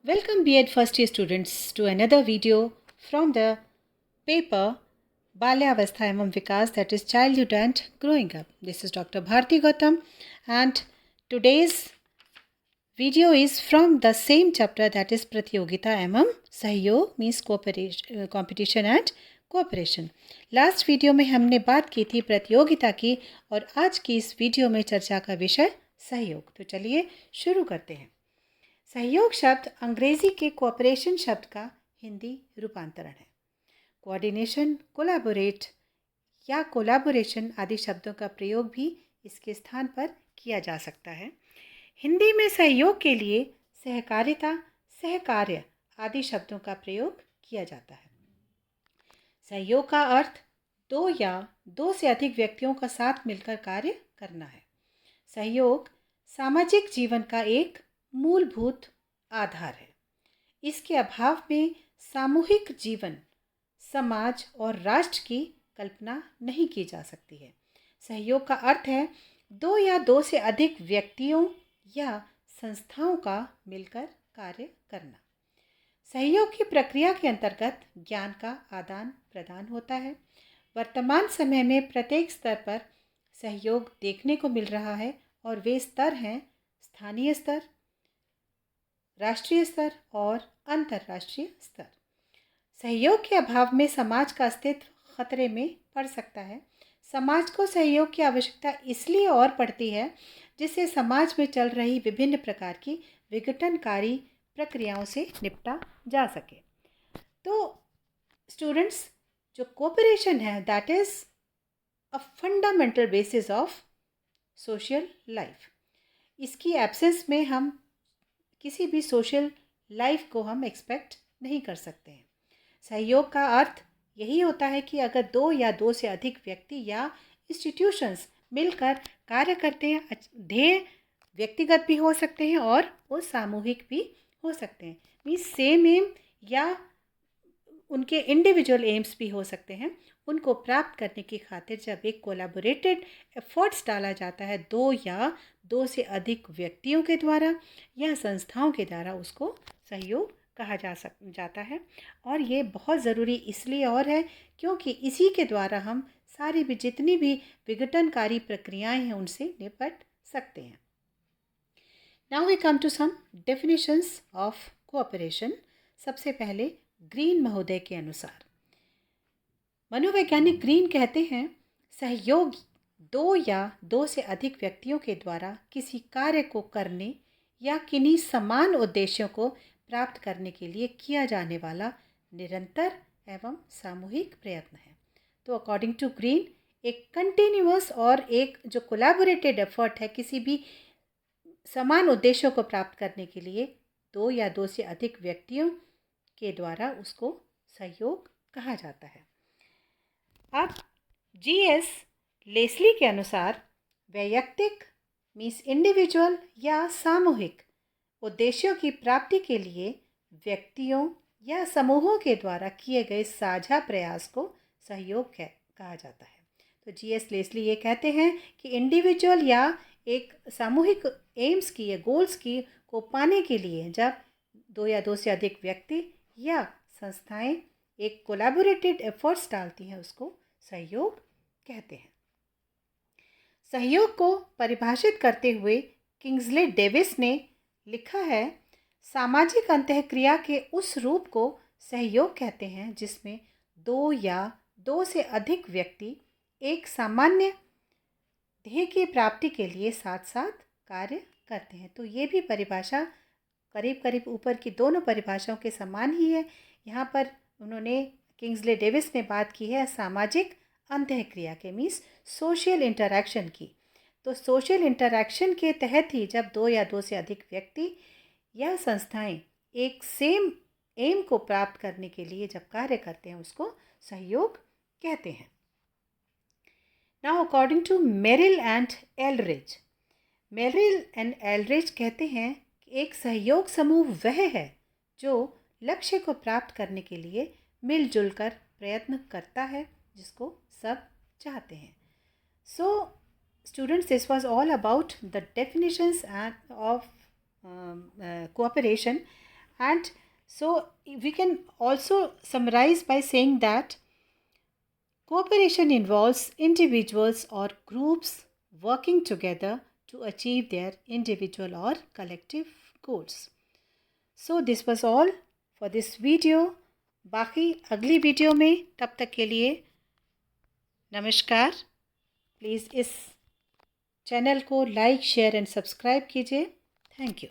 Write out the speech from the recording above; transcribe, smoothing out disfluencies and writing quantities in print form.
Welcome B.Ed first year students to another video from the paper Balyavastha एवं Vikas, that is childhood and growing up. This is Dr. Bharti Gautam and today's video is from the same chapter, that is Pratyogita एवं सहयोग means cooperation, competition and cooperation. Last video में हमने बात की थी प्रतियोगिता की और आज की इस वीडियो में चर्चा का विषय सहयोग। तो चलिए शुरू करते हैं। सहयोग शब्द अंग्रेजी के कोऑपरेशन शब्द का हिंदी रूपांतरण है। कोऑर्डिनेशन, कोलैबोरेट या कोलैबोरेशन आदि शब्दों का प्रयोग भी इसके स्थान पर किया जा सकता है। हिंदी में सहयोग के लिए सहकारिता, सहकार्य आदि शब्दों का प्रयोग किया जाता है। सहयोग का अर्थ दो या दो से अधिक व्यक्तियों का साथ मिलकर कार्य करना है। सहयोग सामाजिक जीवन का एक मूलभूत आधार है। इसके अभाव में सामूहिक जीवन, समाज और राष्ट्र की कल्पना नहीं की जा सकती है। सहयोग का अर्थ है दो या दो से अधिक व्यक्तियों या संस्थाओं का मिलकर कार्य करना। सहयोग की प्रक्रिया के अंतर्गत ज्ञान का आदान प्रदान होता है। वर्तमान समय में प्रत्येक स्तर पर सहयोग देखने को मिल रहा है और वे स्तर हैं स्थानीय स्तर, राष्ट्रीय स्तर और अंतर्राष्ट्रीय स्तर। सहयोग के अभाव में समाज का अस्तित्व खतरे में पड़ सकता है। समाज को सहयोग की आवश्यकता इसलिए और पड़ती है जिससे समाज में चल रही विभिन्न प्रकार की विघटनकारी प्रक्रियाओं से निपटा जा सके। तो स्टूडेंट्स, जो कोऑपरेशन है that is a fundamental basis of social life. इसकी एब्सेंस में हम किसी भी सोशल लाइफ को हम एक्सपेक्ट नहीं कर सकते हैं। सहयोग का अर्थ यही होता है कि अगर दो या दो से अधिक व्यक्ति या इंस्टीट्यूशंस मिलकर कार्य करते हैं, ध्येय व्यक्तिगत भी हो सकते हैं और वो सामूहिक भी हो सकते हैं। मीन्स सेम एम या उनके इंडिविजुअल एम्स भी हो सकते हैं। उनको प्राप्त करने की खातिर जब एक कोलैबोरेटेड एफर्ट्स डाला जाता है दो या दो से अधिक व्यक्तियों के द्वारा या संस्थाओं के द्वारा, उसको सहयोग कहा जाता है। और ये बहुत ज़रूरी इसलिए और है क्योंकि इसी के द्वारा हम सारी भी जितनी भी विघटनकारी प्रक्रियाएं हैं उनसे निपट सकते हैं। Now we come to some definitions of cooperation. सबसे पहले ग्रीन महोदय के अनुसार, मनोवैज्ञानिक ग्रीन कहते हैं सहयोग दो या दो से अधिक व्यक्तियों के द्वारा किसी कार्य को करने या किन्हीं समान उद्देश्यों को प्राप्त करने के लिए किया जाने वाला निरंतर एवं सामूहिक प्रयत्न है। तो अकॉर्डिंग टू ग्रीन, एक कंटिन्यूअस और एक जो कोलैबोरेटेड एफर्ट है किसी भी समान उद्देश्यों को प्राप्त करने के लिए दो या दो से अधिक व्यक्तियों के द्वारा उसको सहयोग कहा जाता है। अब जीएस लेस्ली के अनुसार वैयक्तिक मीन्स इंडिविजुअल या सामूहिक उद्देश्यों की प्राप्ति के लिए व्यक्तियों या समूहों के द्वारा किए गए साझा प्रयास को सहयोग कहा जाता है। तो जीएस लेस्ली ये कहते हैं कि इंडिविजुअल या एक सामूहिक एम्स की या गोल्स की को पाने के लिए जब दो या दो से अधिक व्यक्ति या संस्थाएं एक कोलैबोरेटेड एफर्ट्स डालती हैं उसको सहयोग कहते हैं। सहयोग को परिभाषित करते हुए किंग्सले डेविस ने लिखा है, सामाजिक अंतःक्रिया के उस रूप को सहयोग कहते हैं जिसमें दो या दो से अधिक व्यक्ति एक सामान्य ध्येय की प्राप्ति के लिए साथ साथ कार्य करते हैं। तो ये भी परिभाषा करीब करीब ऊपर की दोनों परिभाषाओं के समान ही है। यहाँ पर उन्होंने किंग्सले डेविस ने बात की है सामाजिक अंतःक्रिया के मीन्स सोशल इंटरैक्शन की। तो सोशल इंटरैक्शन के तहत ही जब दो या दो से अधिक व्यक्ति या संस्थाएं एक सेम एम को प्राप्त करने के लिए जब कार्य करते हैं उसको सहयोग कहते हैं। Now according to Merrill and Eldridge, Merrill and Eldridge कहते हैं कि एक सहयोग समूह वह है जो लक्ष्य को प्राप्त करने के लिए मिलजुल कर प्रयत्न करता है जिसको सब चाहते हैं। So students, this was all about the definitions of cooperation, And so we can also summarize by saying that cooperation involves individuals or groups working together to achieve their individual or collective goals. So this was all for this video. बाकी अगली video में, तब तक के लिए नमस्कार. Please इस channel को लाइक, शेयर एंड सब्सक्राइब कीजिए. Thank you.